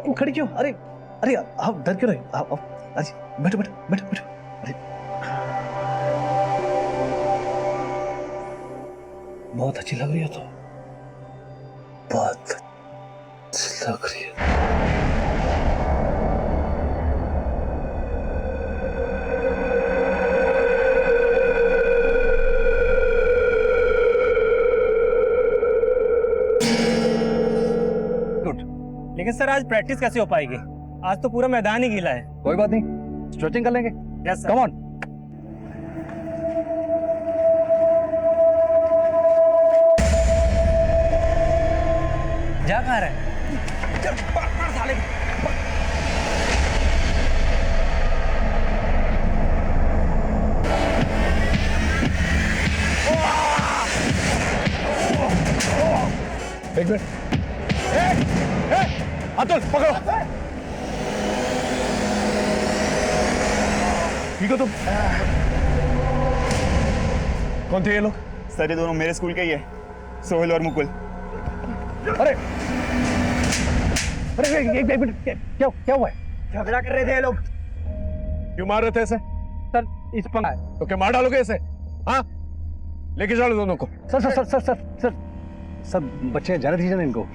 क्यों खड़ी क्यों? अरे अरे आप डर क्यों रहे? आप बैठो बैठो बैठो बैठो। अरे बहुत अच्छी लग रही है, तो बहुत अच्छी लग रही है। लेकिन सर आज प्रैक्टिस कैसे हो पाएगी? आज तो पूरा मैदान ही गीला है। कोई बात नहीं, स्ट्रेचिंग कर लेंगे। Yes sir. Come on. जा कहाँ रहा है? चल पकड़ साले। एक मिनट, अतुल पकड़ो। ठीक हो तुम? कौन थे ये लोग? सर ये दोनों मेरे स्कूल के ही है, सोहेल और मुकुल। अरे अरे एक मिनट, क्या हुआ है? झगड़ा कर रहे थे ये लोग। क्यों मार रहे थे ऐसे? सर इस पंगा तो क्या मार डालोगे ऐसे? हाँ, लेके चलो दोनों को। Sir sir sir sir sir sir sir बच्चे जाने दीजिए ना इनको।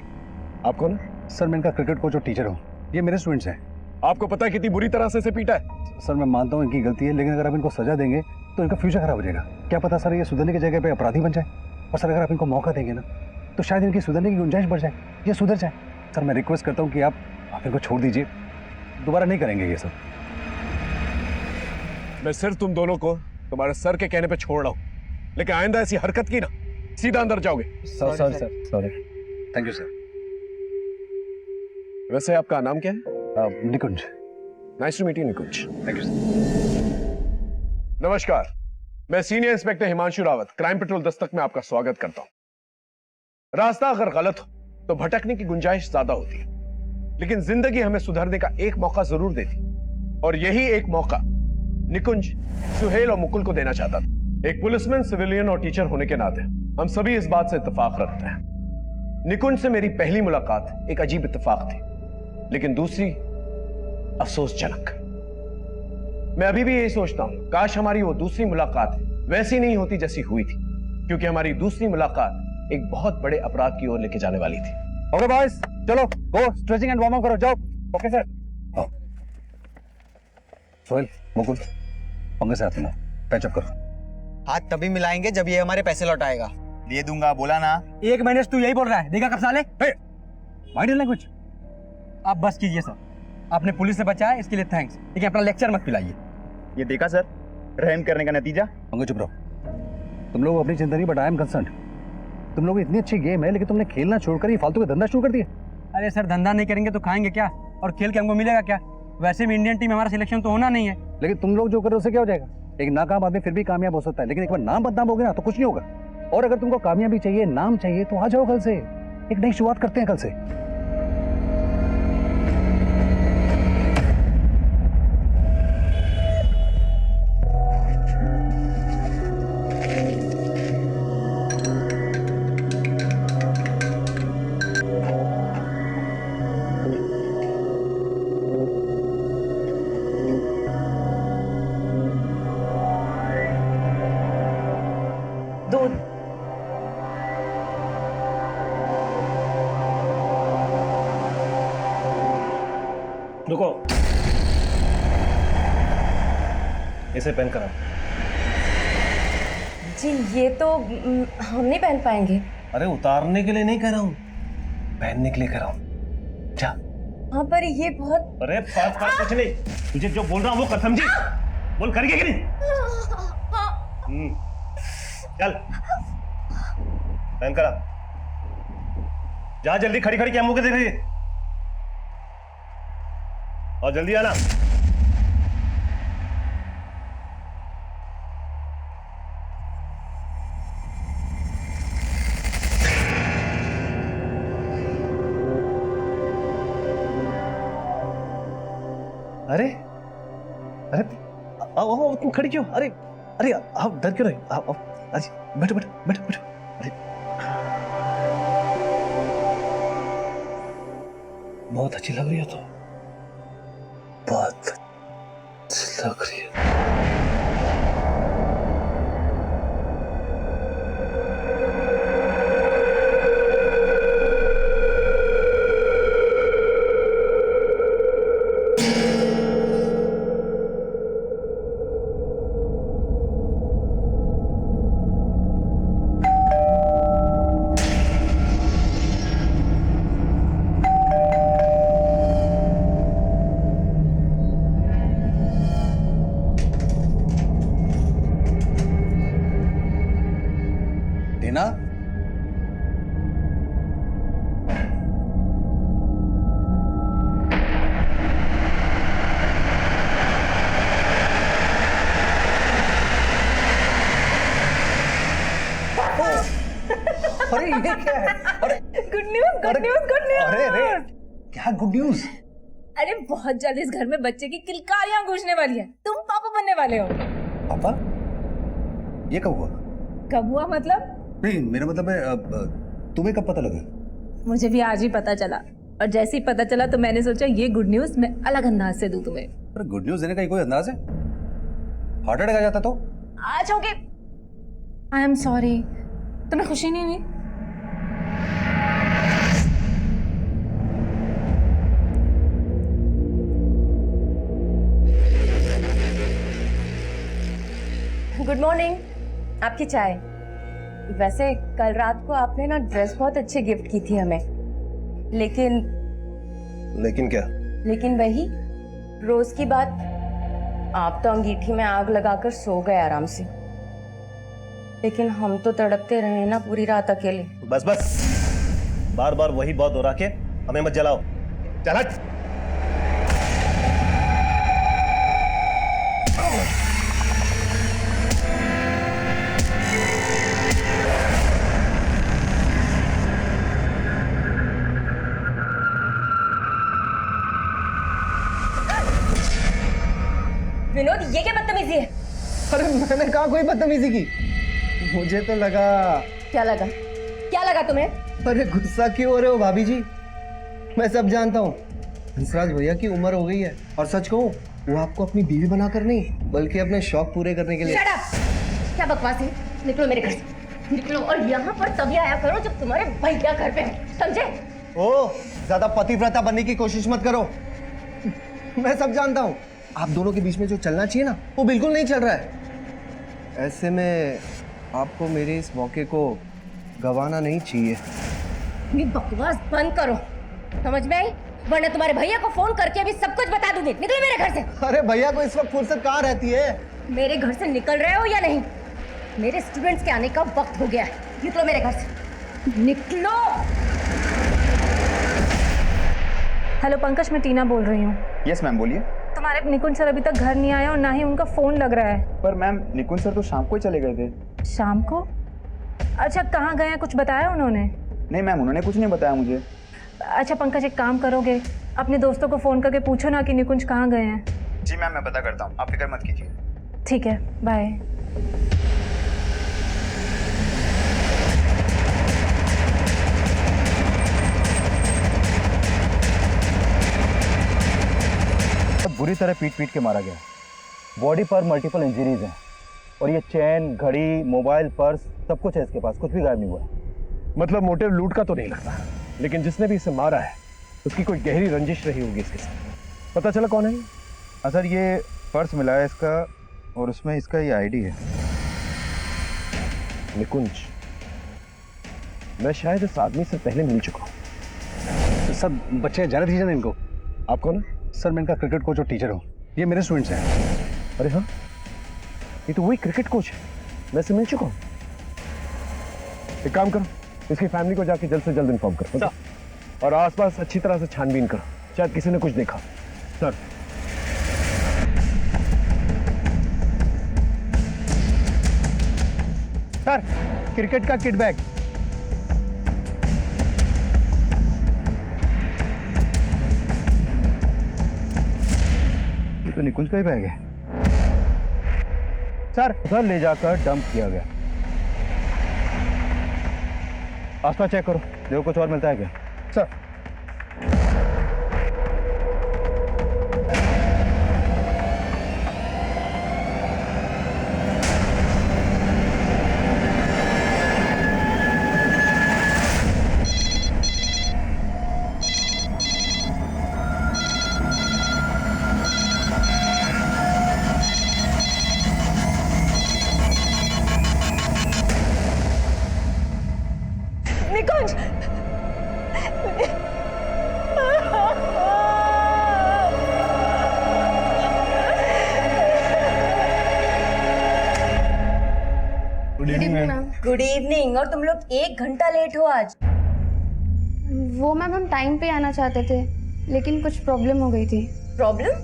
आप कौन है? सर मैं इनका क्रिकेट कोच और टीचर हूँ, ये मेरे स्टूडेंट्स हैं। आपको पता है कितनी बुरी तरह से इसे पीटा है? सर मैं मानता हूँ इनकी गलती है, लेकिन अगर आप इनको सजा देंगे तो इनका फ्यूचर खराब हो जाएगा। क्या पता सर ये सुधरने की जगह पे अपराधी बन जाए। और सर अगर आप इनको मौका देंगे ना तो शायद इनकी सुधरने की गुंजाइश बढ़ जाए, ये सुधर जाए। सर मैं रिक्वेस्ट करता हूँ कि आप इनको छोड़ दीजिए, दोबारा नहीं करेंगे ये सब। मैं सिर्फ तुम दोनों को तुम्हारे सर के कहने पे छोड़ रहा हूँ, लेकिन आइंदा ऐसी हरकत की ना सीधा अंदर जाओगे। Sir sir sir sorry. Thank you sir. वैसे आपका नाम क्या है? Nikunj. Nice to meet you Nikunj. Thank you sir. नमस्कार, मैं senior inspector Himanshu Rawat, crime patrol Dastak में आपका स्वागत करता हूं। रास्ता अगर गलत हो तो भटकने की गुंजाइश ज्यादा होती है, लेकिन जिंदगी हमें सुधरने का एक मौका जरूर देती, और यही एक मौका निकुंज, सुहेल और मुकुल को देना चाहता था। एक पुलिसमैन, सिविलियन और टीचर होने के नाते हम सभी इस बात से इत्तेफाक रखते हैं। निकुंज से मेरी पहली मुलाकात एक अजीब इत्तेफाक थी, लेकिन दूसरी अफसोसजनक। मैं अभी भी यही सोचता हूं, काश हमारी वो दूसरी मुलाकात वैसी नहीं होती जैसी हुई थी, क्योंकि हमारी दूसरी मुलाकात एक बहुत बड़े अपराध की ओर लेके जाने वाली थी। ओके बॉयज, चलो गो स्ट्रेचिंग एंड वार्म अप करो, जाओ। Okay sir. सोहेल, मुकुल, पंगे से हाथ मिलाओ, पैचअप करो। हाथ तभी मिलाएंगे जब ये हमारे पैसे लौटाएगा। दे दूंगा, बोला ना। एक महीने से तू यही बोल रहा है, देखा कब साले? Mind language. आप बस कीजिए सर, आपने पुलिस से बचाया इसके लिए थैंक्स, लेकिन अपना लेक्चर मत पिलाइए। ये देखा सर, रहम करने का नतीजा। पंगे चुप रहो। तुम लोग अपनी चिंता नहीं, बट आई एम कंसर्न्ड। तुम लोग इतनी अच्छी गेम है, लेकिन तुमने खेलना छोड़कर ये फालतू का धंधा शुरू कर दिया। अरे सर धंधा नहीं करेंगे तो खाएंगे क्या, और खेल के हमको मिलेगा क्या? वैसे भी इंडियन टीम हमारा सिलेक्शन तो होना नहीं है। लेकिन तुम लोग जो कर रहे हो उससे क्या हो जाएगा? एक नाकाम आदमी फिर भी कामयाब हो सकता है, लेकिन एक बार नाम बदनाम हो गया ना तो कुछ नहीं होगा। और अगर तुमको कामयाबी चाहिए, नाम चाहिए, तो आ जाओ कल से, एक नई शुरुआत करते हैं कल से। दूध। रुको, इसे पहन कर आओ। जी ये तो हम नहीं पहन पाएंगे। अरे उतारने के लिए नहीं कह रहा हूं, पहनने के लिए कह रहा हूं। जा। हाँ पर ये बहुत। अरे बात कुछ नहीं, तुझे जो बोल रहा हूं वो कर, समझी? बोल, करिए कि नहीं? चल पहन कर आ। जा जल्दी, खड़ी खड़ी क्या मुंह के देख रही है? और जल्दी आना। अरे अरे आओ, तुम खड़ी क्यों? अरे अरे आप डर क्यों रहे? आओ, बैठो बैठो बैठो बैठो। अरे बहुत अच्छी लग रही है तो बहुत अच्छी लग रही है। टीना, अरे ये क्या है? अरे good news, good news, good अरे अरे न्यूज। क्या गुड न्यूज? अरे बहुत जल्द इस घर में बच्चे की किलकारियां गूंजने वाली है। तुम पापा बनने वाले हो। पापा, ये कब हुआ? कब हुआ मतलब? नहीं, मेरा मतलब है तुम्हें कब पता लगा? मुझे भी आज ही पता चला, और जैसे ही पता चला तो मैंने सोचा ये गुड न्यूज मैं अलग अंदाज से दूं तुम्हें। अरे गुड न्यूज देने का कोई अंदाज है? हार्ट अटैक आ जाता तो? आज होगे। आई एम सॉरी, तुम्हें खुशी नहीं हुई? गुड मॉर्निंग, आपकी चाय। वैसे कल रात को आपने ना ड्रेस बहुत अच्छी गिफ्ट की थी हमें, लेकिन क्या? लेकिन वही रोज की बात, आप तो अंगीठी में आग लगाकर सो गए आराम से, लेकिन हम तो तड़पते रहे ना पूरी रात अकेले। बस बस, बार बार वही बात दोहरा के हमें मत जलाओ। चल हट। विनोद, ये क्या बदतमीजी है? अरे मैंने कहा कोई बदतमीजी की? मुझे तो लगा। क्या लगा? क्या लगा तुम्हें? अरे गुस्सा क्यों हो रहे हो भाभी जी? मैं सब जानता हूँ। हंसराज भैया की उम्र हो गई है, और सच कहूँ वो आपको अपनी बीवी बनाकर नहीं बल्कि अपने शौक पूरे करने के लिए। Shut up! क्या बकवास है? निकलो मेरे घर से, निकलो, और यहाँ पर तभी आया करो जब तुम्हारे भैया घर पे हैं, समझे? ओ, ज्यादा पतिव्रता बनने की कोशिश मत करो। मैं सब जानता हूँ। आप दोनों के बीच में जो चलना चाहिए ना, वो बिल्कुल नहीं चल रहा है। ऐसे में आपको मेरे इस मौके को गंवाना नहीं चाहिए। ये बकवास बंद करो, समझ में आई? वरना तुम्हारे भैया को फोन करके अभी सब कुछ बता दूंगी। निकलो मेरे घर से। अरे भैया को इस वक्त फुर्सत कहाँ रहती है? मेरे घर से निकल रहे हो या नहीं? मेरे स्टूडेंट्स के आने का वक्त हो गया है। निकलो मेरे घर से, निकलो। हेलो पंकज, मैं टीना बोल रही हूँ। यस मैम, बोलिए। तुम्हारे निकुंज सर अभी तक घर नहीं आए और ना ही उनका फोन लग रहा है। पर मैम, निकुंज सर तो शाम को ही चले गए थे। शाम को? अच्छा, कहाँ गए हैं, कुछ बताया उन्होंने? नहीं मैम, उन्होंने कुछ नहीं बताया मुझे। अच्छा पंकज, एक काम करोगे, अपने दोस्तों को फोन करके पूछो ना कि निकुंज कहाँ गए हैं। जी मैम, मैं पता करता हूँ, आप फिक्र मत कीजिए। ठीक है, बाय। बुरी तरह पीट पीट के मारा गया। बॉडी पर मल्टीपल इंजरीज हैं, और ये चैन, घड़ी, मोबाइल, पर्स सब कुछ है इसके पास, कुछ भी गायब नहीं हुआ। मतलब मोटिव लूट का तो नहीं लगता, लेकिन जिसने भी इसे मारा है उसकी कोई गहरी रंजिश रही होगी इसके साथ। पता चला कौन है ये? हाँ सर, ये पर्स मिला है इसका, और उसमें इसका ये आईडी है। निकुंज, मैं शायद इस आदमी से पहले मिल चुका हूँ। सर बच्चे जाने दीजिए ना इनको। आप कौन है? सर मैं इनका क्रिकेट कोच और टीचर हूँ। ये मेरे स्टूडेंट्स हैं। अरे हाँ, ये तो वही क्रिकेट कोच है, मैं इससे मिल चुका हूँ। एक काम करो, इसकी फैमिली को जाके जल्द से जल्द इन्फॉर्म करो, और आसपास अच्छी तरह से छानबीन करो, शायद किसी ने कुछ देखा। सर, सर, क्रिकेट का किट बैग। ये तो निकुंज का ही बैग है। सर, उधर ले जाकर डंप किया गया। आसपास चेक करो, देखो कुछ और मिलता है क्या। Sir. Good evening ma'am. Good evening. और तुम लोग 1 घंटा लेट हो आज। वो मैम हम टाइम पे आना चाहते थे लेकिन कुछ प्रॉब्लम हो गई थी। प्रॉब्लम?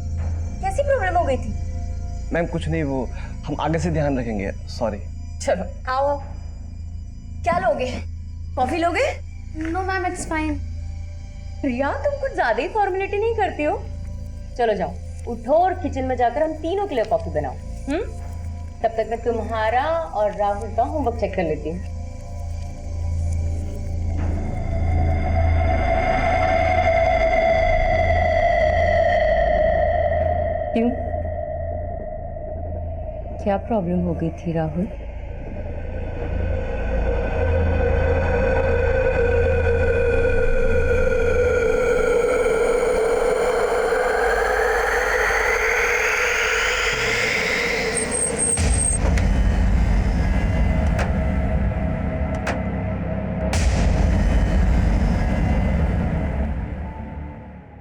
कैसी प्रॉब्लम हो गई थी? मैम कुछ नहीं, वो हम आगे से ध्यान रखेंगे, सॉरी। चलो आओ। क्या लोगे? कॉफी लोगे? No ma'am it's fine. Priya तुम कुछ ज्यादा ही फॉर्मेलिटी नहीं करती हो। चलो जाओ, उठो और किचन में जाकर हम तीनों के लिए कॉफी बनाओ। तब तक मैं तुम्हारा और राहुल का होमवर्क चेक कर लेती हूँ। क्यों? क्या प्रॉब्लम हो गई थी राहुल?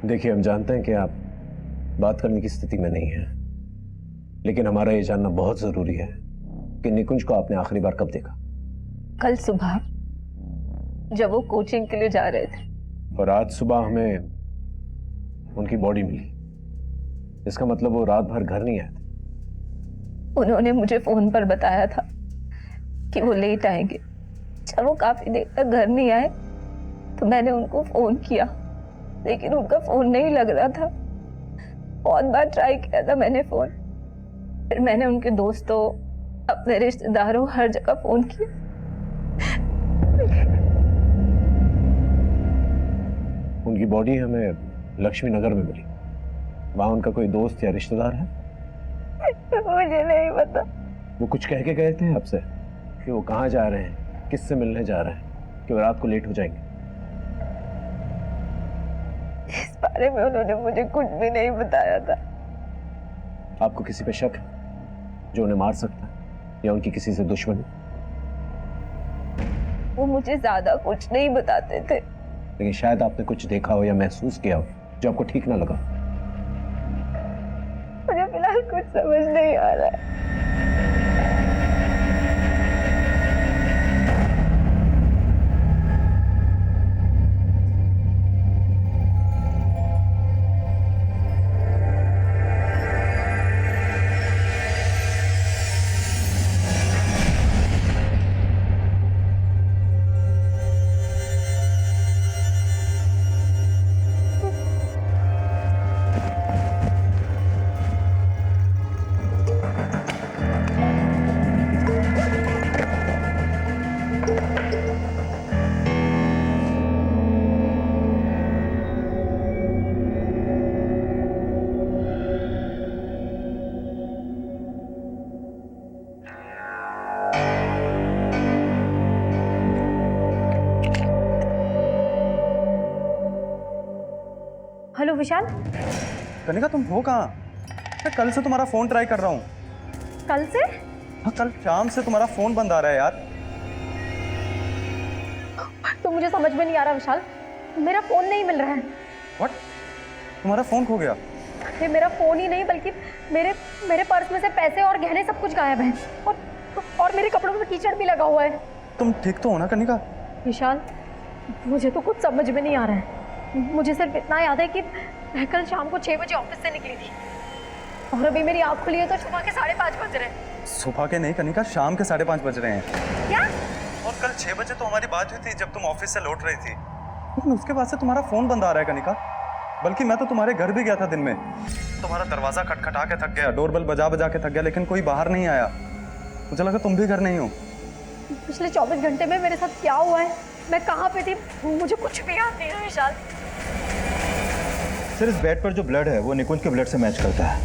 देखिए, हम जानते हैं कि आप बात करने की स्थिति में नहीं हैं, लेकिन हमारा ये जानना बहुत जरूरी है कि निकुंज को आपने आखिरी बार कब देखा? कल सुबह जब वो कोचिंग के लिए जा रहे थे। और आज सुबह हमें उनकी बॉडी मिली। इसका मतलब वो रात भर घर नहीं आए थे। उन्होंने मुझे फोन पर बताया था कि वो लेट आएंगे। जब वो काफी देर तक घर नहीं आए तो मैंने उनको फोन किया, लेकिन उनका फोन नहीं लग रहा था। बहुत बार ट्राई किया था मैंने फोन, फिर मैंने उनके दोस्तों, अपने रिश्तेदारों, हर जगह फोन किया। उनकी बॉडी हमें लक्ष्मी नगर में मिली। वहां उनका कोई दोस्त या रिश्तेदार है? मुझे नहीं पता। वो कुछ कह के गए थे आपसे कि वो कहाँ जा रहे हैं, किससे मिलने जा रहे हैं, कि वो रात को लेट हो जाएंगे? इस बारे में उन्होंने मुझे कुछ भी नहीं बताया था। आपको किसी पे शक है जो उन्हें मार सकता है, या उनकी किसी से दुश्मनी? वो मुझे ज्यादा कुछ नहीं बताते थे। लेकिन शायद आपने कुछ देखा हो या महसूस किया हो जो आपको ठीक ना लगा। मुझे फिलहाल कुछ समझ नहीं आ रहा है। हेलो विशाल। कनिका तुम हो कहाँ? मैं कल से तुम्हारा फोन ट्राई कर रहा हूँ। कल से? हाँ, कल शाम से तुम्हारा फोन बंद आ रहा है यार। तो मुझे समझ में नहीं आ रहा विशाल, मेरा फोन नहीं मिल रहा है। व्हाट? तुम्हारा फोन खो गया? ये मेरा फोन ही नहीं बल्कि मेरे पर्स में से पैसे और गहने सब कुछ गायब हैं, और मेरे कपड़ों में कीचड़ भी लगा हुआ है। तुम ठीक तो हो ना कनिका? विशाल मुझे तो कुछ समझ में नहीं आ रहा है। मुझे सिर्फ इतना याद है कि मैं कल शाम को 6 बजे ऑफिस से निकली थी और अभी मेरी आँख खुली है तो सुबह के 5:30 बज रहे हैं। सुबह के नहीं कनिका, शाम के 5:30 बज रहे हैं। क्या? और कल 6 बजे तो हमारी बात हुई थी जब तुम ऑफिस से लौट रही थी, लेकिन उसके बाद से तुम्हारा फोन बंद आ रहा है कनिका। बल्कि मैं तो तुम्हारे घर भी गया था दिन में, तुम्हारा दरवाजा खटखटा के थक गया, डोरबेल बजा बजा के थक गया, लेकिन कोई बाहर नहीं आया। मुझे लगा तुम भी घर नहीं हो। पिछले 24 घंटे में मेरे साथ क्या हुआ है, मैं कहाँ पे थी, मुझे कुछ भी याद नहीं है विशाल। सर, इस बेड पर जो ब्लड है वो निकुंज के ब्लड से मैच करता है।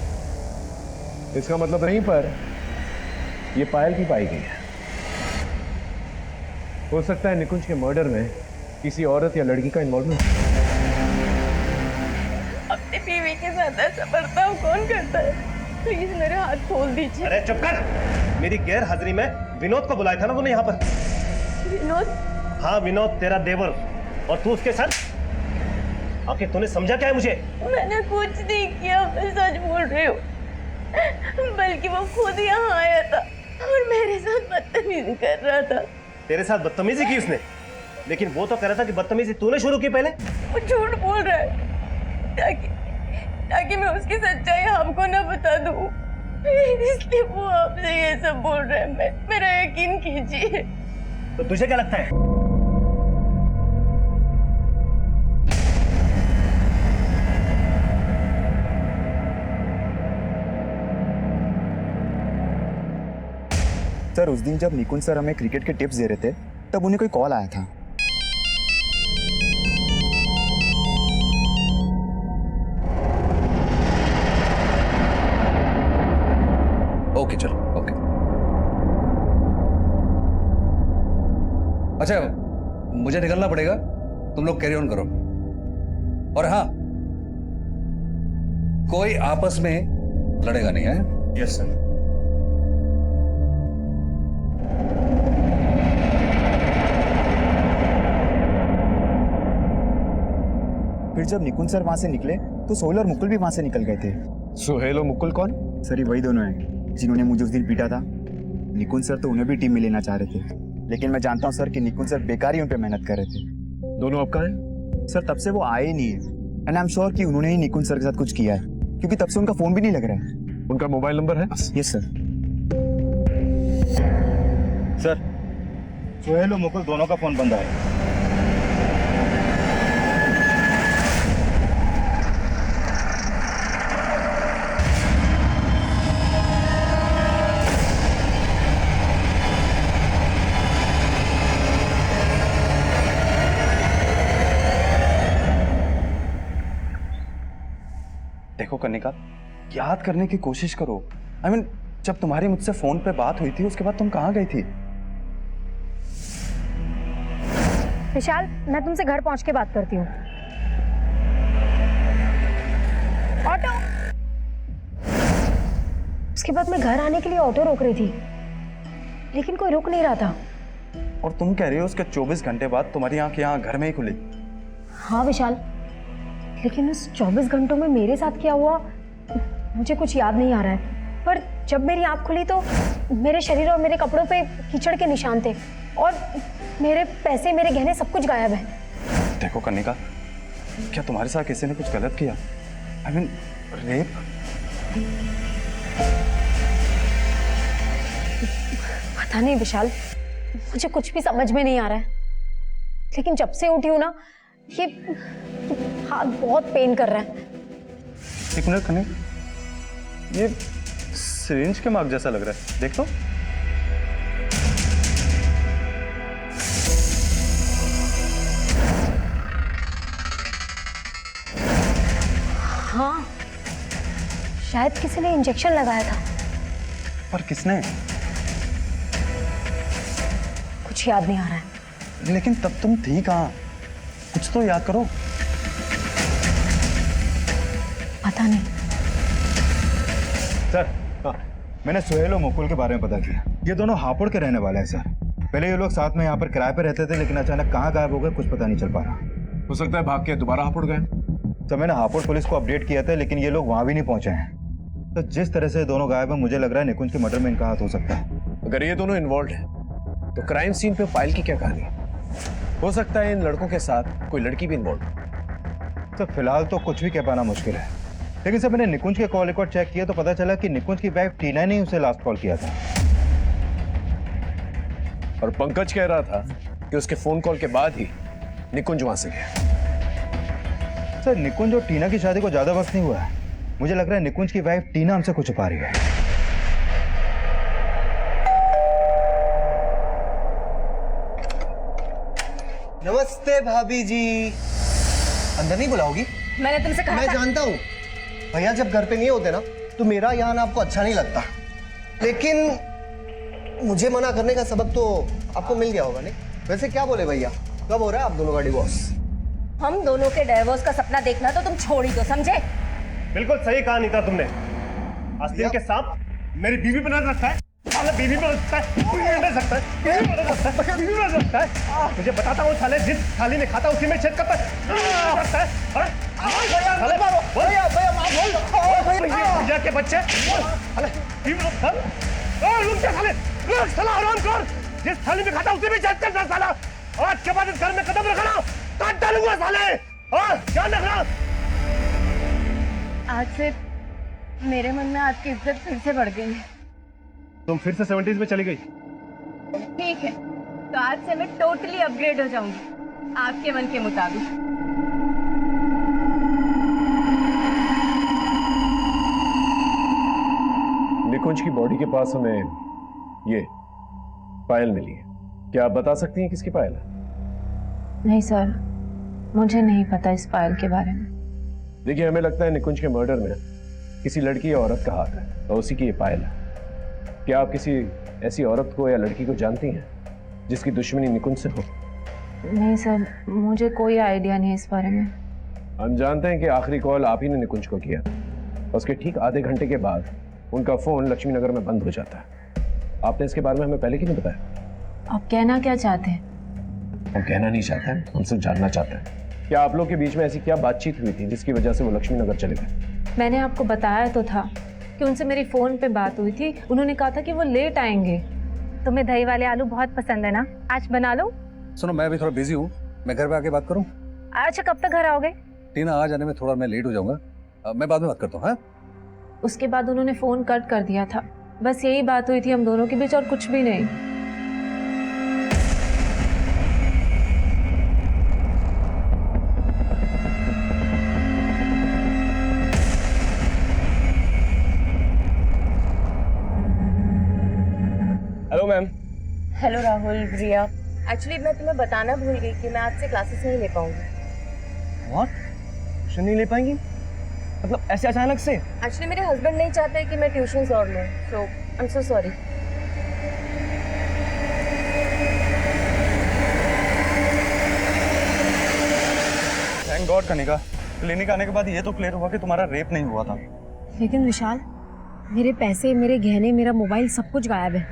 इसका मतलब यहीं पर ये पायल की पाई गई है। हो सकता है निकुंज के मर्डर में किसी औरत या लड़की का इन्वॉल्वमेंट। अपनी बीवी के साथ ऐसा बर्ताव कौन करता है? प्लीज मेरे हाथ खोल दीजिए। अरे चुप कर! मेरी गैर हाजिरी में विनोद को बुलाया था ना तूने यहाँ पर? विनोद? हाँ, विनोद तेरा देवर, और तू उसके साथ आखिर तूने समझा क्या है मुझे? मैंने कुछ नहीं किया, मैं सच बोल रही हूँ। बल्कि वो खुद यहाँ आया था और मेरे साथ बदतमीजी कर रहा था। तेरे साथ बदतमीजी की उसने, लेकिन वो तो कह रहा था कि बदतमीजी तूने शुरू की पहले। वो झूठ बोल रहा है ताकि मैं उसकी सच्चाई आपको ना बता दूं, इसलिए वो आपसे ये सब बोल रहा है। मेरा यकीन कीजिए। तो तुझे क्या लगता है? सर उस दिन जब निकुंज सर हमें क्रिकेट के टिप्स दे रहे थे तब उन्हें कोई कॉल आया था। ओके चलो ओके। अच्छा मुझे निकलना पड़ेगा, तुम लोग कैरी ऑन करो। और हाँ, कोई आपस में लड़ेगा नहीं है? Yes sir. फिर जब निकुंज सर वहां से निकले तो सोहेल और मुकुल भी वहां से निकल गए थे। सुहेल और मुकुल कौन? सर ये वही दोनों हैं जिन्होंने मुझे उस दिन पीटा था। निकुंज सर तो उन्हें भी टीम में लेना चाह रहे थे, लेकिन मैं जानता हूँ सर कि निकुंज सर बेकार ही उन पे मेहनत कर रहे थे। दोनों अब कहाँ हैं? सर तब से वो आए ही नहीं है, एंड आई एम श्योर कि उन्होंने ही निकुंज सर के साथ कुछ किया है, क्योंकि तब से उनका फोन भी नहीं लग रहा है। उनका मोबाइल नंबर है? Yes sir. सर सोहेल और मुकुल दोनों का फोन बंद है। देखो कनिका, याद करने की कोशिश करो। आई मीन जब तुम्हारी मुझसे फोन पे बात हुई थी उसके बाद तुम कहाँ गई थी? विशाल, मैं तुमसे घर पहुंच के बात करती हूँ। ऑटो। उसके बाद मैं घर आने के लिए ऑटो रोक रही थी, लेकिन कोई रुक नहीं रहा था। और तुम कह रही हो उसके 24 घंटे बाद तुम्हारी आंख यहाँ घर में ही खुली? हाँ विशाल, लेकिन उस 24 घंटों में मेरे साथ क्या हुआ मुझे कुछ याद नहीं आ रहा है। पर जब मेरी आंख खुली तो मेरे शरीर और मेरे कपड़ों पे कीचड़ के निशान थे, और मेरे पैसे, मेरे गहने, सब कुछ गायब है। देखो कनिका, क्या तुम्हारे साथ किसी ने कुछ गलत किया? I mean rape? पता नहीं विशाल, मुझे कुछ भी समझ में नहीं आ रहा है। लेकिन जब से उठी हूं ना, ये हाथ बहुत पेन कर रहा है। एक मिनट कनिका, ये सिरिंज के मार्क जैसा लग रहा है, देख तो। हाँ, शायद किसी ने इंजेक्शन लगाया था। पर किसने? कुछ याद नहीं आ रहा है। लेकिन तब तुम थी कहाँ? कुछ तो याद करो। पता नहीं। सर मैंने सोहेल और मुकुल के बारे में पता किया। ये दोनों हापुड़ के रहने वाले हैं सर। पहले ये लोग साथ में यहाँ पर किराए पे रहते थे, लेकिन अचानक कहाँ गायब हो गए कुछ पता नहीं चल पा रहा। हो सकता है भाग के दोबारा हापुड़ गए। तो मैंने हापुड़ पुलिस को अपडेट किया था, लेकिन ये लोग वहाँ भी नहीं पहुंचे हैं। तो जिस तरह से दोनों गायब हैं, मुझे लग रहा है निकुंज के मर्डर में इनका हाथ हो सकता है। अगर ये दोनों इन्वॉल्व हैं, तो क्राइम सीन पे फाइल की क्या कहानी है? हो सकता है इन लड़कों के साथ कोई लड़की भी इन्वॉल्व है। तो फिलहाल तो कुछ भी कह पाना मुश्किल है, लेकिन सर मैंने निकुंज के कॉल रिकॉर्ड चेक किया तो पता चला कि निकुंज की वाइफ टीना ने उसे लास्ट कॉल किया था। और पंकज कह रहा था कि उसके फोन कॉल के बाद ही निकुंज वहां से गया। सर निकुंज और टीना की शादी को ज्यादा वक्त नहीं हुआ है। मुझे लग रहा है निकुंज की वाइफ टीना हमसे कुछ छुपा रही है। नमस्ते भाभी जी। अंदर नहीं बुलाओगी? मैंने तुमसे कहा मैं था। जानता हूँ भैया जब घर पे नहीं होते ना तो मेरा यहाँ आना आपको अच्छा नहीं लगता, लेकिन मुझे मना करने का सबक तो आपको मिल गया होगा नहीं? वैसे क्या बोले भैया, कब हो रहा है आप दोनों का डिवोर्स? हम दोनों के डाइवोर्स का सपना देखना तो तुम छोड़ ही दो, समझे? बिल्कुल सही कहा नीता तुमने। आस्तीन के सांप मेरी बीवी बना रखा है। साला बीवी बना सकता है, बीवी बना सकता है, बीवी बना सकता है, बीवी बना सकता है। तुझे बताता हूँ साले, जिस थाली में खाता उसी में छेद करता है। भैया के बच्चे बीवी रुक जा साले, रुक साला हरामखोर। जिस थाली में खाता उसी में चेक करना साला। आज के बाद इस घर में कदम रखना काट डालूंगा साले। ध्यान रखना। आज से मेरे मन में आपकी इज्जत फिर से बढ़ गई है। तुम फिर से 70s में चली गई। ठीक है, तो आज से मैं टोटली अपग्रेड हो जाऊंगी आपके मन के मुताबिक। निकुंज की बॉडी के पास हमें ये पायल मिली है। क्या आप बता सकती हैं किसकी पायल है? नहीं सर, मुझे नहीं पता इस पायल के बारे में। देखिए, हमें लगता है निकुंज के मर्डर में किसी लड़की या औरत का हाथ है और उसी की ये पायल है। क्या आप किसी ऐसी औरत को या लड़की को जानती हैं जिसकी दुश्मनी निकुंज से हो? नहीं सर, मुझे कोई आइडिया नहीं है इस बारे में। हम जानते हैं कि आखिरी कॉल आप ही ने निकुंज को किया और उसके ठीक आधे घंटे के बाद उनका फोन लक्ष्मी नगर में बंद हो जाता है। आपने इसके बारे में हमें पहले क्यों नहीं बताया? आप कहना क्या चाहते हैं? हम कहना नहीं चाहते हैं, हम सिर्फ जानना चाहते हैं क्या आप लोग के बीच में ऐसी क्या बातचीत हुई थी जिसकी वजह से वो लक्ष्मी नगर चले गए? मैंने आपको बताया तो था कि उनसे मेरी फ़ोन पे बात हुई थी। उन्होंने कहा था कि वो लेट आएंगे। तुम्हें दही वाले आलू बहुत पसंद है ना, आज बना लो। सुनो, मैं अभी थोड़ा बिजी हूँ, मैं घर पे आके बात करूँ? अच्छा, कब तक घर आओगे? टीना, आ जाने में थोड़ा मैं लेट हो जाऊंगा, मैं बाद में बात करता हूँ। हाँ, उसके बाद उन्होंने फ़ोन कट कर दिया था। बस यही बात हुई थी हम दोनों के बीच और कुछ भी नहीं। Hello ma'am. हेलो राहुल, रिया। एक्चुअली मैं तुम्हें बताना भूल गई कि मैं आज से क्लासेस नहीं ले पाऊंगी। व्हाट? ट्यूशन नहीं ले पाएंगी? मतलब ऐसे अचानक से? एक्चुअली मेरे हस्बैंड नहीं चाहते कि मैं ट्यूशंस और लूं, so I am so sorry. Thank God Kanika, clinic आने के बाद ये तो क्लियर हुआ कि तुम्हारा रेप नहीं हुआ था। लेकिन विशाल, मेरे पैसे, मेरे गहने, मेरा मोबाइल सब कुछ गायब है।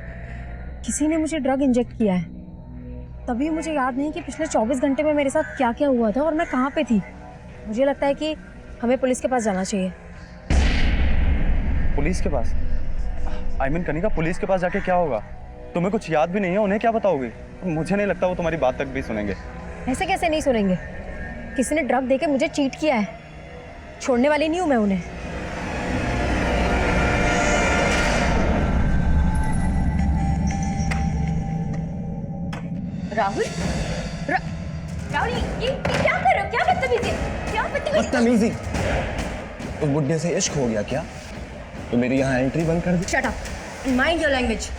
किसी ने मुझे ड्रग इंजेक्ट किया है। तभी मुझे याद नहीं कि पिछले 24 घंटे में मेरे साथ क्या क्या हुआ था और मैं कहाँ पे थी। मुझे लगता है कि हमें पुलिस के पास जाना चाहिए। पुलिस के पास? आई मीन कनिका, पुलिस के पास जाके क्या होगा? तुम्हें कुछ याद भी नहीं है, उन्हें क्या बताओगे? मुझे नहीं लगता वो तुम्हारी बात तक भी सुनेंगे। ऐसे कैसे नहीं सुनेंगे? किसी ने ड्रग देके मुझे चीट किया है, छोड़ने वाली नहीं हूँ मैं उन्हें। राहुल, राहुल, ये क्या कर रहे हो? क्या बदतमीजी? क्या बदतमीजी? उस बुड्ढे से इश्क हो गया क्या? तो मेरी यहाँ एंट्री बंद कर दी। Shut up, mind your language.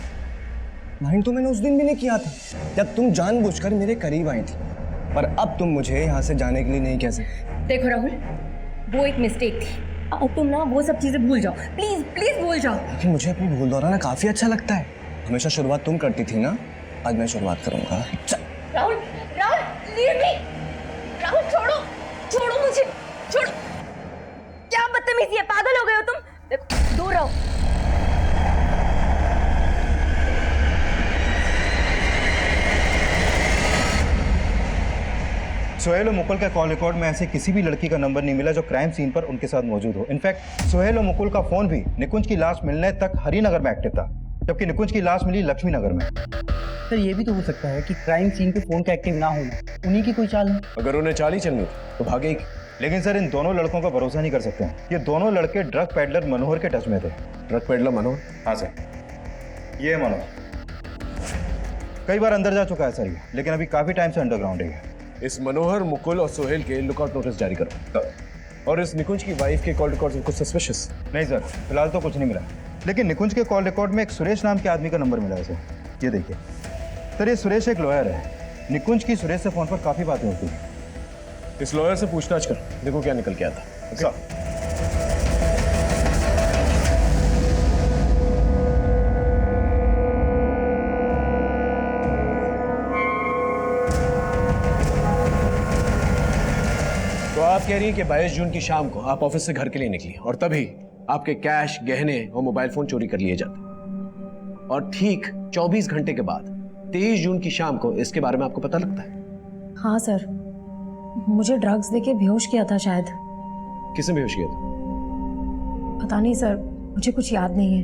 Mind तो मैंने उस दिन भी नहीं किया था जब तुम जानबूझकर मेरे करीब आई थी, पर अब तुम मुझे यहाँ से जाने के लिए नहीं कह सकते। देखो राहुल, वो एक मिस्टेक थी। अब तुम ना वो सब चीजें भूल जाओ, प्लीज प्लीज भूल जाओ। लेकिन मुझे अपनी भूल दोहराना काफी अच्छा लगता है। हमेशा शुरुआत तुम करती थी ना, आज मैं शुरुआत करूंगा। चल। Rahul, Rahul, leave me. राहुल, छोड़ो, छोड़ो मुझे, छोड़ो। क्या बदतमीजी है? पागल हो गए हो तुम? देखो, दूर रहो। सोहेल और मुकुल का कॉल रिकॉर्ड में ऐसे किसी भी लड़की का नंबर नहीं मिला जो क्राइम सीन पर उनके साथ मौजूद हो। इनफैक्ट सोहेल और मुकुल का फोन भी निकुंज की लाश मिलने तक हरिनगर में एक्टिव था, जबकि निकुंज की लाश मिली लक्ष्मी नगर में। सर, ये भी तो हो सकता है कि क्राइम सीन पे फोन का एक्टिव ना होना उन्हीं की कोई चाल है। अगर उन्हें चाल ही चलनी तो भागे। लेकिन सर, इन दोनों लड़कों का भरोसा नहीं कर सकते हैं। ये दोनों लड़के ड्रग पेडलर मनोहर के टच में थे। ड्रग पेडलर मनोहर? हाँ सर, ये है मनोहर। कई बार अंदर जा चुका है सर ये, लेकिन अभी काफी टाइम से अंडरग्राउंड है। इस मनोहर, मुकुल और सोहेल के लुकआउट नोटिस जारी करो। और इस निकुंज की वाइफ के कॉल रिकॉर्ड कुछ सस्पिशियस? नहीं सर, फिलहाल तो कुछ नहीं मिला, लेकिन निकुंज के कॉल रिकॉर्ड में एक सुरेश नाम के आदमी का नंबर मिला है सर। ये देखिए सर, ये सुरेश एक लॉयर है। निकुंज की सुरेश से फोन पर काफी बातें होती हैं। इस लॉयर से पूछताछ कर, देखो क्या निकल के आता है। सर, तो आप कह रही हैं कि 22 जून की शाम को आप ऑफिस से घर के लिए निकली और तभी आपके कैश, गहने और मोबाइल फोन चोरी कर लिए जाते, और ठीक 24 घंटे के बाद 23 जून की शाम को इसके बारे में आपको पता लगता है? हाँ सर, मुझे ड्रग्स देके बेहोश किया था शायद। किसने बेहोश किया था? पता नहीं सर, मुझे कुछ याद नहीं है।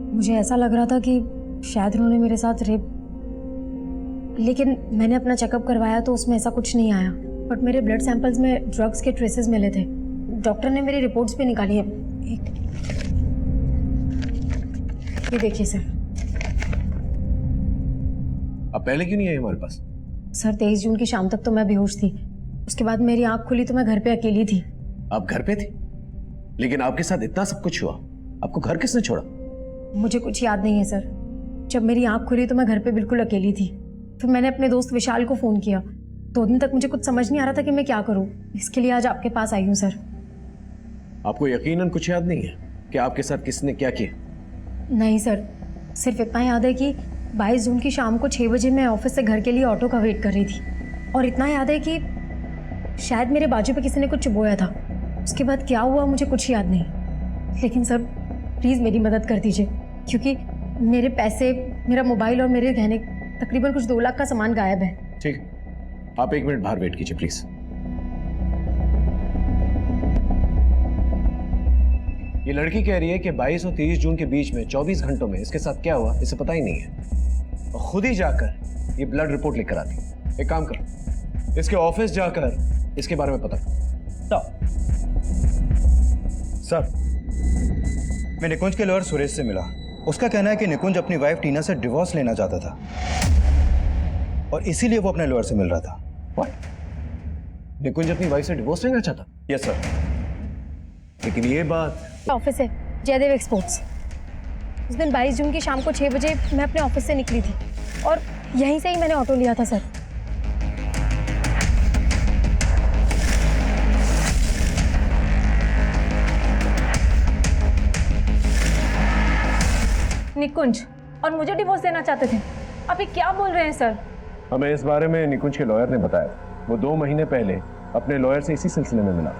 मुझे ऐसा लग रहा था कि शायद उन्होंने मेरे साथ रेप, लेकिन मैंने अपना चेकअप करवाया तो उसमें ऐसा कुछ नहीं आया। बट मेरे ब्लड सैंपल्स में ड्रग्स के ट्रेसेस मिले थे। डॉक्टर ने मेरी रिपोर्ट्स भी निकाली है। ये देखिए सर। अब पहले क्यों नहीं आई हमारे पास? सर 23 जून की शाम तक तो मैं बेहोश थी। उसके बाद मेरी आंख खुली तो मैं घर पे अकेली थी। आप घर पे थी, लेकिन आपके साथ इतना सब कुछ हुआ, आपको घर किसने छोड़ा? मुझे कुछ याद नहीं है सर। जब मेरी आंख खुली तो मैं घर पे बिल्कुल अकेली थी। फिर मैंने अपने दोस्त विशाल को फ़ोन किया। 2 दिन तक मुझे कुछ समझ नहीं आ रहा था कि मैं क्या करूं। इसके लिए आज आपके पास आई हूं सर। आपको यकीनन कुछ याद नहीं है कि आपके साथ किसने क्या किया? नहीं सर, सिर्फ इतना याद है कि 22 जून की शाम को 6 बजे मैं ऑफिस से घर के लिए ऑटो का वेट कर रही थी। और इतना याद है कि शायद मेरे बाजू पे किसी ने कुछ चुभोया था। उसके बाद क्या हुआ मुझे कुछ याद नहीं। लेकिन सर प्लीज़ मेरी मदद कर दीजिए, क्योंकि मेरे पैसे, मेरा मोबाइल और मेरे गहने, तकरीबन कुछ 2 लाख का सामान गायब है। ठीक, आप 1 मिनट बाहर वेट कीजिए प्लीज। ये लड़की कह रही है कि 22 और 23 जून के बीच में 24 घंटों में इसके साथ क्या हुआ इसे पता ही नहीं है, और खुद ही जाकर ये ब्लड रिपोर्ट लेकर आती। एक काम करो, इसके ऑफिस जाकर इसके बारे में पता करो। सर, मैं निकुंज के लॉयर सुरेश से मिला। उसका कहना है कि निकुंज अपनी वाइफ टीना से डिवोर्स लेना चाहता था और इसीलिए वो अपने लॉयर से मिल रहा था। What? निकुंज अपनी वाइफ से डिवोर्स लेना चाहता? Yes sir. लेकिन ये बात ऑफिस है जयदेव एक्सपोर्ट्स। उस दिन 22 जून की शाम को 6 बजे मैं अपने ऑफिस से निकली थी और यहीं से ही मैंने ऑटो लिया था सर। निकुंज और मुझे डिवोर्स देना चाहते थे। आप ये क्या बोल रहे हैं सर? हमें इस बारे में निकुंज के लॉयर ने बताया। वो 2 महीने पहले अपने लॉयर से इसी सिलसिले में मिला।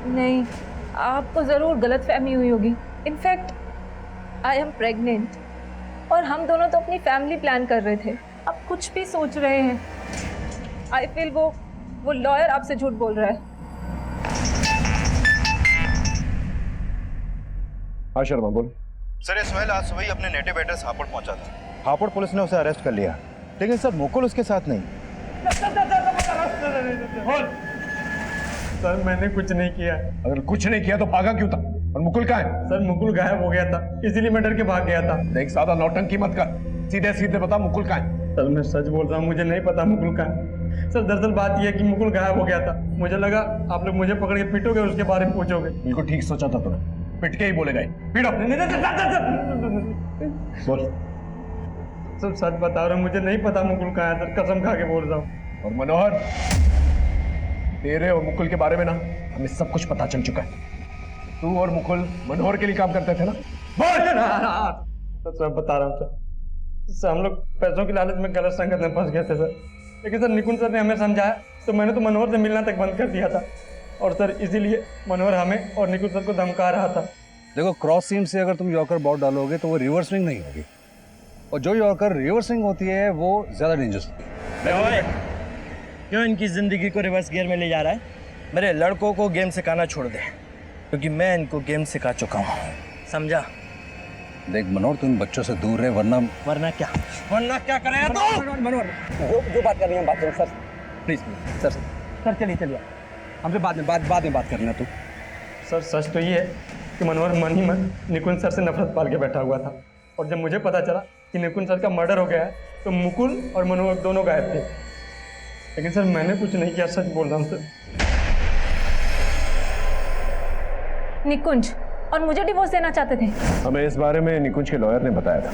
नहीं, आपको ज़रूर गलतफहमी हुई होगी। इनफैक्ट आई एम प्रेग्नेंट और हम दोनों तो अपनी फैमिली प्लान कर रहे थे। आप कुछ भी सोच रहे हैं। आई फील वो लॉयर आपसे झूठ बोल रहा है। हाँ शर्मा बोल। सर, ये सुहेल आज सुबह ही अपने नेटिव एड्रेस हापुड़ पहुंचा था। हापुड़ पुलिस ने उसे अरेस्ट कर लिया, लेकिन सर मुकुल उसके साथ नहीं। सर मैंने कुछ नहीं किया। अगर कुछ नहीं किया तो भागा क्यों था? और मुकुल कहाँ है? सर मुकुल गायब हो गया था, इसीलिए मैं डर के भाग गया था। देख, ज्यादा नौटंकी मत कर, सीधे सीधे बता मुकुल कहाँ है? सर मैं सच बोल रहा हूँ, मुझे नहीं पता मुकुल कहाँ है। सर दरअसल बात यह है कि मुकुल गायब हो गया था। मुझे लगा आप लोग मुझे पकड़ के पीटोगे और उसके बारे में पूछोगे। बिल्कुल ठीक सोचा था तुमने, पिट के ही बोलेगा। पीटो। बोल। सर सच बता रहा हूँ, मुझे नहीं पता मुकुल कहाँ है सर, कसम खा के बोल रहा हूँ। और मनोहर, तेरे और मुकुल के बारे में ना हमें सब कुछ पता चल चुका है। तू और मुकुल मनोहर के लिए काम करते थे ना? बोल। सर बता रहा हूँ सर, हम लोग पैसों की लालच में गलत संगत में फंस गए थे सर। लेकिन सर निकुंज सर ने हमें समझाया तो मैंने तो मनोहर से मिलना तक बंद कर दिया था। और सर इसीलिए मनोहर हमें और निकुंज सर को धमका रहा था। देखो, क्रॉस सीम से अगर तुम यॉर्कर बॉल डालोगे तो वो रिवर्स स्विंग नहीं होगी, और जो यॉर्कर रिवर्स स्विंग होती है वो ज़्यादा डेंजरस होती है। क्यों इनकी ज़िंदगी को रिवर्स गियर में ले जा रहा है? मेरे लड़कों को गेम सिखाना छोड़ दे, क्योंकि मैं इनको गेम सिखा चुका हूँ, समझा? देख मनोहर, तुम बच्चों से दूर रहे, वरना क्या करेगा तो? मनोहर जो बात कर रही है बात करो सर, प्लीज सर चलिए हमसे बाद में बात करना। तू सर सच तो ये है कि मनोहर मन ही मन निकुंज सर से नफरत पाल के बैठा हुआ था। और जब मुझे पता चला कि निकुंज सर का मर्डर हो गया है तो मुकुल और मनोहर दोनों गायब थे। लेकिन सर मैंने कुछ नहीं किया, सच बोल रहा हूँ सर। निकुंज और मुझे डिवोर्स देना चाहते थे। हमें इस बारे में निकुंज के लॉयर ने बताया था।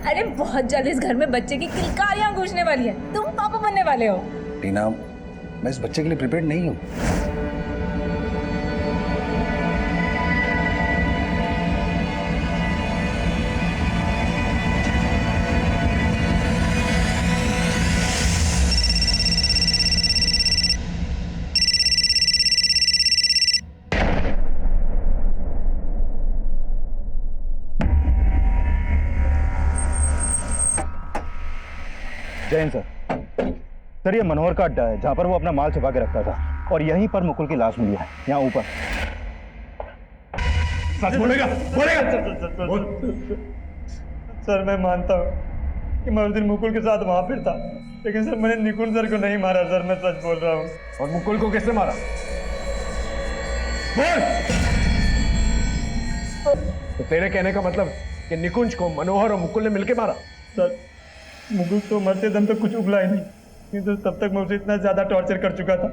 अरे बहुत जल्द इस घर में बच्चे की किलकारियां गूंजने वाली है। तुम पापा बनने वाले हो। टीना, मैं इस बच्चे के लिए प्रिपेयर्ड नहीं हूँ। जय हिंद सर। सर, ये मनोहर का अड्डा है जहाँ पर वो अपना माल छुपा के रखता था, और यहीं पर मुकुल की लाश मिली है, यहाँ ऊपर। सच बोलेगा? बोलेगा? सर मैं मानता हूँ कि मैं उस दिन मुकुल के साथ वहां पर था, लेकिन सर मैंने निकुंज सर को नहीं मारा सर, मैं सच बोल रहा हूँ। और मुकुल को किसने मारा? बोल। तो तेरे कहने का मतलब कि निकुंज को मनोहर और मुकुल ने मिलकर मारा? सर मुकुल तो मरते दम तक कुछ उगला ही नहीं, क्योंकि तब तक मैं उसे इतना ज़्यादा टॉर्चर कर चुका था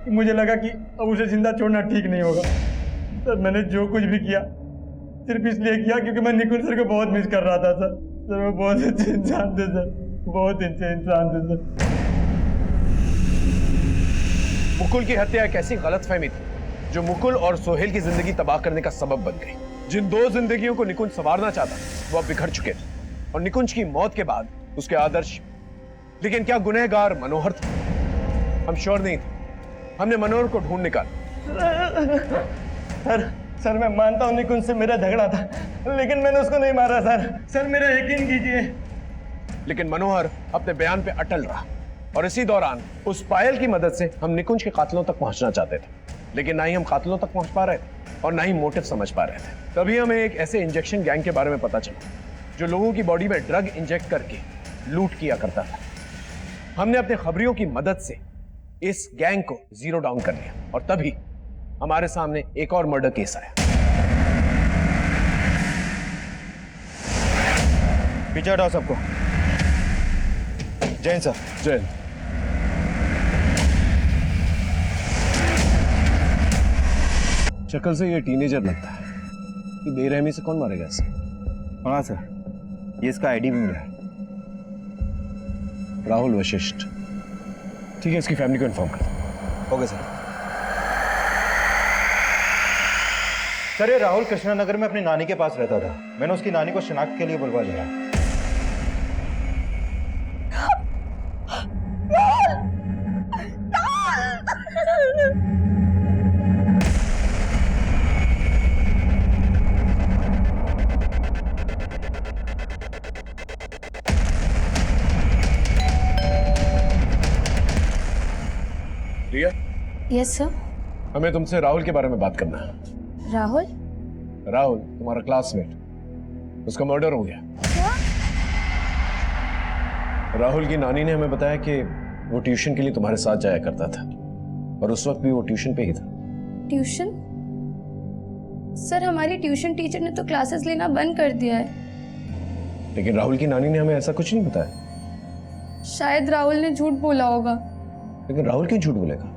कि मुझे लगा कि अब उसे जिंदा छोड़ना ठीक नहीं होगा। सर मैंने जो कुछ भी किया सिर्फ इसलिए किया क्योंकि मैं निकुंज सर को बहुत मिस कर रहा था सर। सर वो बहुत अच्छे इंसान थे सर, बहुत अच्छे इंसान थे सर। मुकुल की हत्या एक ऐसी गलतफहमी थी जो मुकुल और सोहेल की जिंदगी तबाह करने का सबब बन गई। जिन दो जिंदगियों को निकुंज संवारना चाहता वो अब बिखर चुके थे, और निकुंज की मौत के बाद उसके आदर्श। लेकिन क्या गुनहगार मनोहर था? हम श्योर नहीं थे। हमने मनोहर को ढूंढ निकाला। सर मैं मानता हूँ निकुंज से मेरा झगड़ा था, लेकिन मैंने उसको नहीं मारा सर। सर मेरा यकीन कीजिए। लेकिन मनोहर अपने बयान पे अटल रहा, और इसी दौरान उस पायल की मदद से हम निकुंज के कातिलों तक पहुंचना चाहते थे, लेकिन ना ही हम कातिलों तक पहुंच पा रहे थे और ना ही मोटिव समझ पा रहे थे। तभी हमें एक ऐसे इंजेक्शन गैंग के बारे में पता चला जो लोगों की बॉडी में ड्रग इंजेक्ट करके लूट किया करता था। हमने अपने खबरियों की मदद से इस गैंग को जीरो डाउन कर लिया, और तभी हमारे सामने एक और मर्डर केस आया। पीछे हटाओ सबको। जैन सर। जैन। शक्ल से ये टीनेजर लगता है कि बेरहमी से कौन मारेगा इसे? हाँ सर, ये इसका आईडी भी मिला है। राहुल वशिष्ठ। ठीक है, इसकी फैमिली को इन्फॉर्म कर। Okay sir. सर ये राहुल कृष्णानगर में अपनी नानी के पास रहता था। मैंने उसकी नानी को शिनाख्त के लिए बुलवा लिया। रिया, यस सर। हमें तुमसे राहुल के बारे में बात करना है। राहुल? राहुल तुम्हारा क्लासमेट, उसका मर्डर हो गया। क्या? राहुल की नानी ने हमें बताया कि वो ट्यूशन के लिए तुम्हारे साथ जाया करता था, और उस वक्त भी वो ट्यूशन पे ही था। ट्यूशन? सर हमारी ट्यूशन टीचर ने तो क्लासेस लेना बंद कर दिया है। लेकिन राहुल की नानी ने हमें ऐसा कुछ नहीं बताया। शायद राहुल ने झूठ बोला होगा। लेकिन राहुल क्यों झूठ बोलेगा?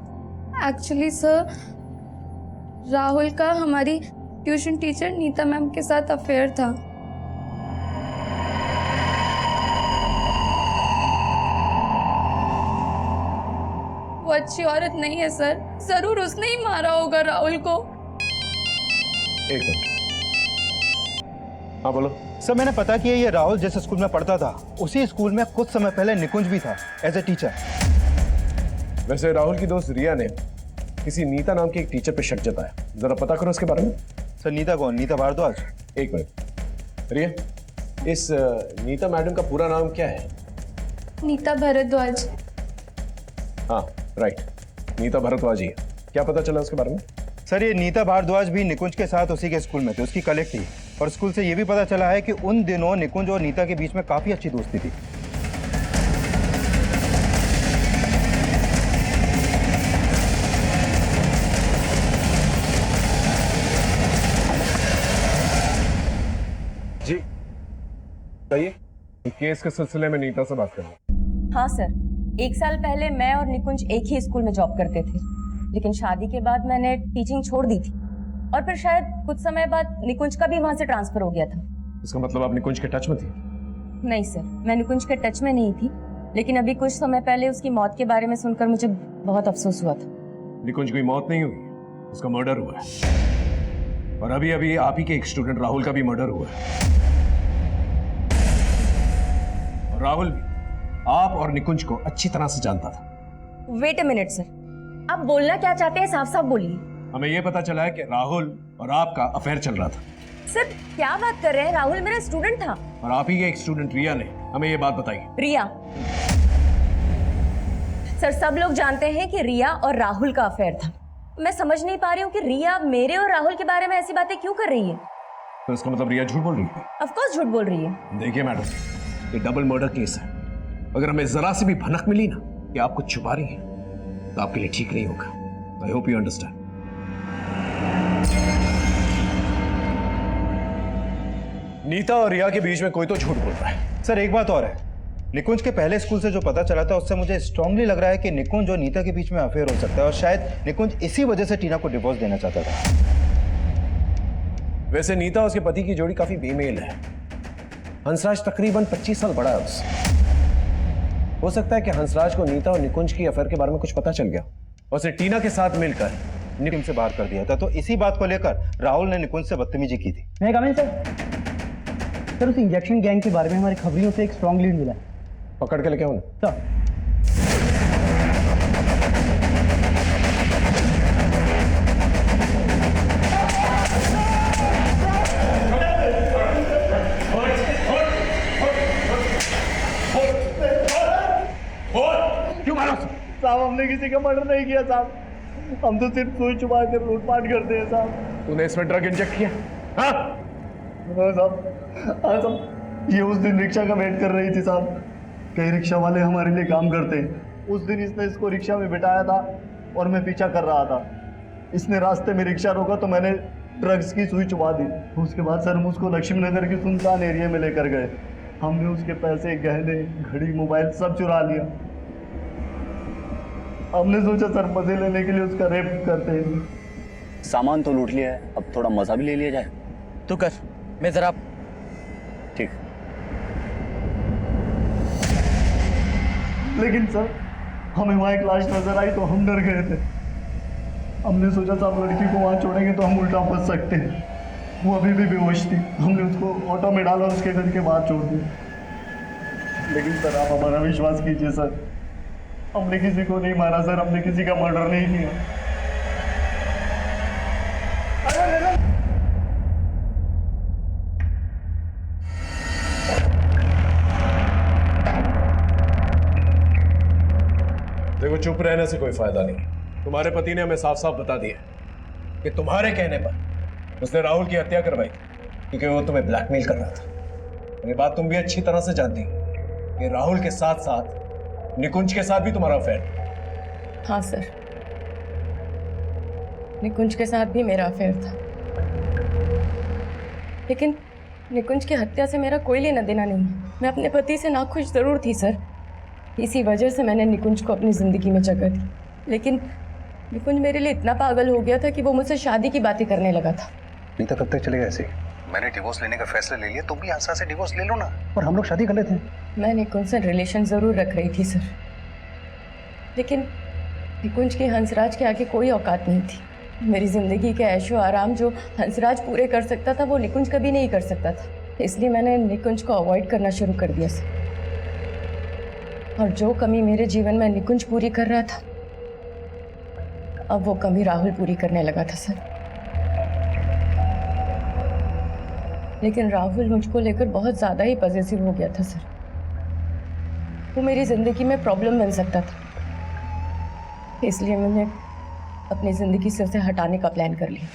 एक्चुअली सर, राहुल का हमारी ट्यूशन टीचर नीता मैम के साथ अफेयर था। वो अच्छी औरत नहीं है सर, जरूर उसने ही मारा होगा राहुल को। एक मिनट। हाँ बोलो। सर मैंने पता किया ये राहुल जिस स्कूल में पढ़ता था उसी स्कूल में कुछ समय पहले निकुंज भी था एज ए टीचर। वैसे राहुल की दोस्त रिया ने किसी नीता नाम के एक टीचर पे शक जताया। जरा पता करो उसके बारे में। सर नीता कौन? नीता भारद्वाज। एक मिनट। रिया, इस नीता मैडम का पूरा नाम क्या है? नीता भारद्वाज। हाँ राइट, नीता भारद्वाज ही है। क्या पता चला उसके बारे में? सर ये नीता भारद्वाज भी निकुंज के साथ उसी के स्कूल में थे, उसकी कलीग थी। और स्कूल से ये भी पता चला है कि उन दिनों निकुंज और नीता के बीच में काफी अच्छी दोस्ती थी। जी कहिए। केस के सिलसिले में नीता से बात करना। हाँ सर, 1 साल पहले मैं और निकुंज एक ही स्कूल में जॉब करते थे, लेकिन शादी के बाद मैंने टीचिंग छोड़ दी थी, और फिर शायद कुछ समय बाद निकुंज का भी वहां से ट्रांसफर हो गया था। इसका मतलब आप निकुंज के टच में थी? नहीं सर, मैं निकुंज के टच में नहीं थी, लेकिन अभी कुछ समय पहले उसकी मौत के बारे में सुनकर मुझे बहुत अफसोस हुआ था। निकुंज की मौत नहीं हुई, उसका मर्डर हुआ है। और अभी अभी आप ही के एक स्टूडेंट राहुल का भी मर्डर हुआ है। और राहुल भी आप और निकुंज को अच्छी तरह से जानता था। वेट अ मिनट सर, आप बोलना क्या चाहते हैं साफ साफ बोलिए। हमें यह पता चला है कि राहुल और आपका अफेयर चल रहा था। सर क्या बात कर रहे हैं, राहुल मेरा स्टूडेंट था। और आप ही के एक स्टूडेंट रिया ने हमें यह बात बताई। रिया? सर सब लोग जानते हैं कि रिया और राहुल का अफेयर था, मैं समझ नहीं पा रही हूँ कि रिया मेरे और राहुल के बारे में ऐसी बातें क्यों कर रही है। तो इसका मतलब रिया झूठ बोल रही है? ऑफ कोर्स झूठ बोल रही है। देखिए मैडम, ये डबल मर्डर केस है। अगर हमें जरा सी भी भनक मिली ना कि आप कुछ छुपा रही हैं तो आपके लिए ठीक नहीं होगा। I hope you understand. Nita और रिया के बीच में कोई तो झूठ बोल रहा है। सर एक बात और है, निकुंज के पहले स्कूल से जो पता चला था उससे मुझे स्ट्रांगली लग रहा है कि निकुंज और नीता के बीच में अफेयर हो सकता है और शायद निकुंज इसी वजह से टीना को डिवोर्स देना चाहता था। वैसे नीता और उसके पति की जोड़ी काफी बेमेल है। हंसराज तकरीबन 25 साल बड़ा है उससे। हो सकता है कि हंसराज को नीता और निकुंज की अफेयर के बारे में कुछ पता चल गया और उसने टीना के साथ मिलकर निकुंज से बाहर कर दिया था। तो इसी बात को लेकर राहुल ने निकुंज से बदतमीजी की थी। मैं कमेंट सर उस इंजेक्शन गैंग के बारे में हमारी खबरियों से एक स्ट्रॉन्ग लीड मिला है। पकड़ के लेके आओ ना। सर क्यों मारो? साहब हमने किसी का मर्डर नहीं किया साहब, हम तो सिर्फ सुई छुपा कर लूटपाट करते हैं साहब। तूने इसमें ड्रग इंजेक्ट किया? हाँ साहब, हाँ साहब, ये उस दिन रिक्शा का वेट कर रही थी साहब। कई रिक्शा वाले हमारे लिए काम करते हैं। उस दिन इसने इसको रिक्शा में बिठाया था और मैं पीछा कर रहा था। इसने रास्ते में रिक्शा रोका तो मैंने ड्रग्स की सुई छुपा दी। उसके बाद सर हम उसको लक्ष्मीनगर के सुनसान एरिया में लेकर गए। हमने उसके पैसे, गहने, घड़ी, मोबाइल सब चुरा लिया। हमने सोचा सर मजे लेने के लिए उसका रेप करते हैं। सामान तो लूट लिया है, अब थोड़ा मजा भी ले लिया जाए। तू कर, मैं जरा ठीक। लेकिन सर हमें वहाँ एक लाश नजर आई तो हम डर गए थे। हमने सोचा था अब लड़की को वहाँ छोड़ेंगे तो हम उल्टा फंस सकते हैं। वो अभी भी बेहोश थी। हमने उसको ऑटो में डाला, उसके घर के बाहर छोड़ दिया। लेकिन सर आप हमारा विश्वास कीजिए सर, हमने किसी को नहीं मारा सर, हमने किसी का मर्डर नहीं किया। देखो, चुप रहने से कोई फायदा नहीं। तुम्हारे पति ने हमें साफ साफ बता दिया कि तुम्हारे कहने पर उसने राहुल की हत्या करवाई क्योंकि वो तुम्हें ब्लैकमेल कर रहा था। ये बात तुम भी अच्छी तरह से जानती हो कि राहुल के साथ साथ निकुंज के साथ भी तुम्हारा अफेयर। हाँ सर, निकुंज के साथ भी मेरा अफेयर था, लेकिन निकुंज की हत्या से मेरा कोई लेना देना नहीं है। मैं अपने पति से नाखुश जरूर थी सर, इसी वजह से मैंने निकुंज को अपनी ज़िंदगी में जगह दी। लेकिन निकुंज मेरे लिए इतना पागल हो गया था कि वो मुझसे शादी की बातें करने लगा था। नहीं तो कब तक चलेगा ऐसे? मैंने डिवोर्स लेने का फैसला ले लिया, तुम भी आशा से डिवोर्स ले लो ना। और हम लोग शादी कर लेते हैं। मैं निकुंज से रिलेशन ज़रूर रख रही थी सर, लेकिन निकुंज की हंसराज के आगे कोई औकात नहीं थी। मेरी ज़िंदगी के ऐशो आराम जो हंसराज पूरे कर सकता था वो निकुंज कभी नहीं कर सकता था। इसलिए मैंने निकुंज को अवॉइड करना शुरू कर दिया सर। और जो कमी मेरे जीवन में निकुंज पूरी कर रहा था, अब वो कमी राहुल पूरी करने लगा था सर। लेकिन राहुल मुझको लेकर बहुत ज़्यादा ही पॉजिटिव हो गया था सर। वो मेरी ज़िंदगी में प्रॉब्लम बन सकता था, इसलिए मैंने अपनी ज़िंदगी से उसे हटाने का प्लान कर लिया।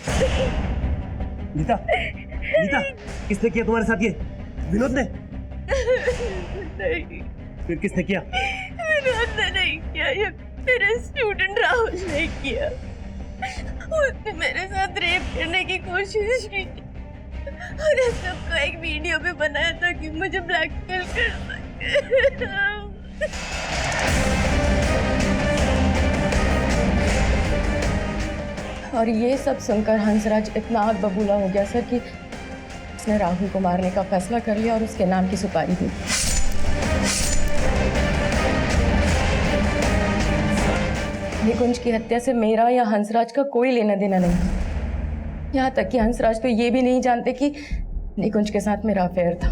नीता, नीता, किसने किया तुम्हारे साथ ये? विनोद ने? नहीं, फिर किसने किया? विनोद ने नहीं किया, ये मेरे स्टूडेंट राहुल ने किया। उसने मेरे साथ रेप करने की कोशिश की और इस सब को एक वीडियो पे बनाया था कि मुझे ब्लैकमेल कर सके। और ये सब सुनकर हंसराज इतना आग बबूला हो गया सर कि उसने राहुल को मारने का फैसला कर लिया और उसके नाम की सुपारी दी। निकुंज की हत्या से मेरा या हंसराज का कोई लेना देना नहीं। यहाँ तक कि हंसराज तो ये भी नहीं जानते कि निकुंज के साथ मेरा अफेयर था।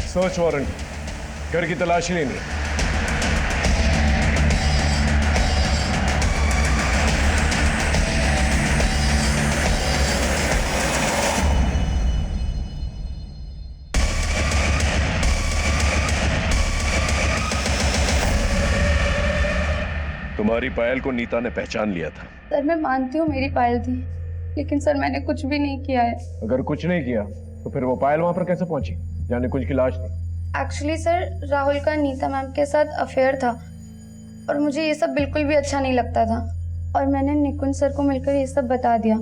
सर्च वारंट, घर की तलाशी लेनी है। तुम्हारी पायल को नीता ने पहचान लिया था। सर मैं मानती हूँ मेरी पायल थी, लेकिन सर मैंने कुछ भी नहीं किया है। अगर कुछ नहीं किया तो फिर वो पायल वहां पर कैसे पहुंची जहाँ निकुंज की लाश थी? एक्चुअली सर राहुल का नीता मैम के साथ अफेयर था और मुझे ये सब बिल्कुल भी अच्छा नहीं लगता था, और मैंने निकुंज सर को मिलकर ये सब बता दिया,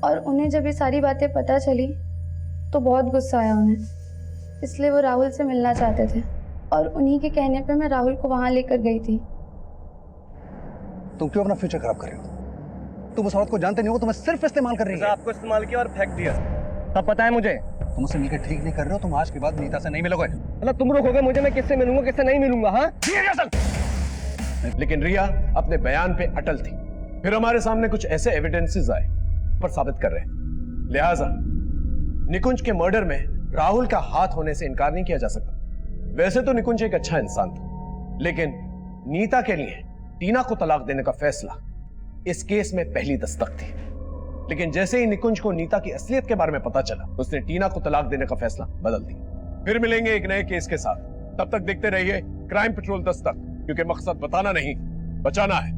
और उन्हें जब ये सारी बातें पता चली तो बहुत गुस्सा आया उन्हें, इसलिए वो राहुल से मिलना चाहते थे, और उन्हीं के कहने पे मैं राहुल को वहां लेकर गई थी। तुम क्यों अपना फ्यूचर खराब कर रहे हो? तुम उस औरत को जानते नहीं हो, तुम्हें सिर्फ इस्तेमाल कर रही है। आपको इस्तेमाल किया और फेंक दिया, सब पता है मुझे। तुम उससे मिलकर ठीक नहीं कर रहे हो, तुम आज के बाद नीता से नहीं मिलोगे। मतलब तुम रोकोगे मुझे, मैं किससे मिलूंगा किससे नहीं मिलूंगा? हाँ लेकिन रिया अपने बयान पे अटल थी। फिर हमारे सामने कुछ ऐसे एविडेंसेस आए पर साबित कर रहे हैं, लिहाजा निकुंज के मर्डर में राहुल का हाथ होने से इनकार नहीं किया जा सकता। वैसे तो निकुंज एक अच्छा इंसान था, लेकिन नीता के लिए टीना को तलाक देने का फैसला इस केस में पहली दस्तक थी। लेकिन जैसे ही निकुंज को नीता की असलियत के बारे में पता चला, उसने टीना को तलाक देने का फैसला बदल दिया। फिर मिलेंगे एक नए केस के साथ, तब तक देखते रहिए क्राइम पेट्रोल दस्तक, क्योंकि मकसद बताना नहीं बचाना है।